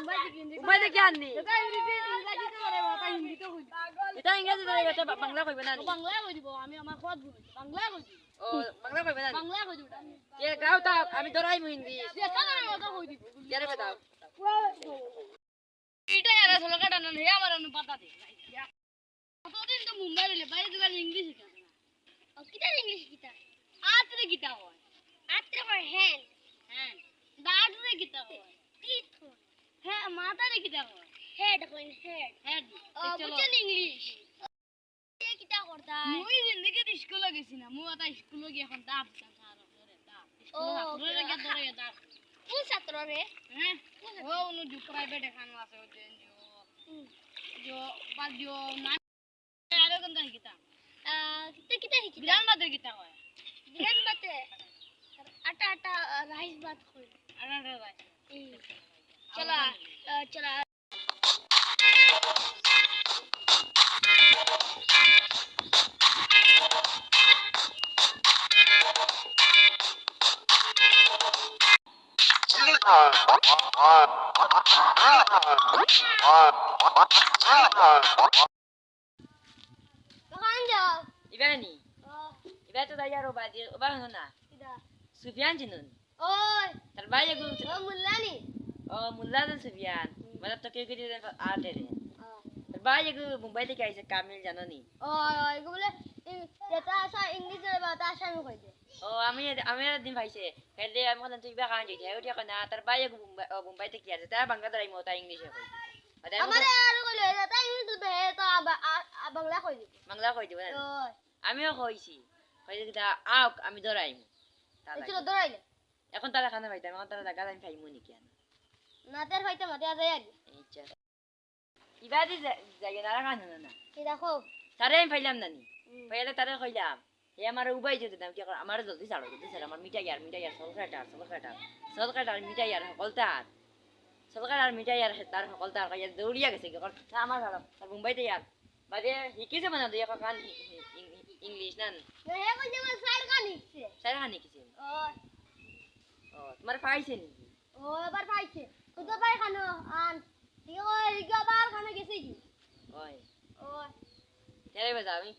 মুম্বাই থেকে আননি এটা ইংরেজি ধরে গেছে বাংলা কইবে না বাংলা কই দিব আমি আমার খোদ বলি বাংলা কই দিব ও বাংলা কইবে না বাংলা কই দিব কে গাও তা আমি ধরাইমু হিন্দি যেটা না কথা কই দিব কেরে দাও এটা यार আসলে কাটা না হে আমার আনু পাতা দে কতদিন তো মুম্বাই রে বাইরে দুবার ইংলিশ শিখা ও কিটা ইংলিশ কিটা আত্রে কিটা হয় আত্রে হয় হ্যান্ড হ্যান্ড দাঁড়রে কিটা হয় টিথ হ্যাঁ মাথারে কিটা হয় হেড হয় হেড হেড বুঝছেন ইংলিশ এ কিটা করতা মুই জিন্দেগি স্কুলে গেছি না মুই আতা স্কুলে গিয়ে এখন দাঁত সারা ধরে দাঁত স্কুলে ছাত্ররে কে ধরে দাঁত কোন ছাত্র রে হ্যাঁ ও উনি जो प्राइवेट এখানে আছে ও जो बात जो ना আরো কোন গান গীতা কিতা কিতা হিকি বিরান বাদের গীতা হয় বিরান বাতে আটা আটা রাইস বাত কই আটা আটা রাইস চলা চলা কখন যাও ইবানি ইবা তো দাইয়া রো বাজি ওবা হনো না কিদা সুফিয়ান জিনুন ওই তার বাইরে গু ও মুল্লানি ও মুল্লা দে সুফিয়ান মানে তো কে কে আতে রে তার বাইরে গু মুম্বাই থেকে আইছে কামিল জানো নি ওই বলে যেটা আসা ইংলিশের বাতা আসা আমি কই দে ও আমি দিন ভাইছে হেলে আমি কোন তুই বা কান যাই হেউ ঠিক না তার বাইরে গু মুম্বাই থেকে আছে তার বাংলা ধরাই মতা ইংলিশে কই আমারে আর কইলে যেটা ইংলিশ বে তো বাংলা কই দিব বাংলা কই দিব না ওই আমিও কইছি কইছে কিটা আও আমি ধরাইমু ছিল দরাইলে এখন তারা খানা পাইতাম এখন তারা জায়গা আমি খাইমু নি কেন না তের হইতে মতে আজ আই আচ্ছা ইবাদি জায়গা না খানো না কি দেখো তারে আমি পাইলাম না নি পাইলে তারে কইলাম হে আমার উবাই যেতে দাম কি আমার জলদি ছাড়ো আমার মিঠাই আর সলকাটার মিঠাই আর সকলতার সলকার আর মিঠাই আর তার সকলতার কইয়া দৌড়িয়া গেছে কি আমার ভালো আর মুম্বাইতে আর বাদে শিকিছে মানে দুই এক কান ইংলিশ না হে কই যে সাইড কানিছে সারা হানি কিছু ওই ও তোমার পাইছে নি ও এবার পাইছে কত পাই খানো আন কি ওই রিগা বার খানে গেছে কি ওই ওই তেরে বাজা আমি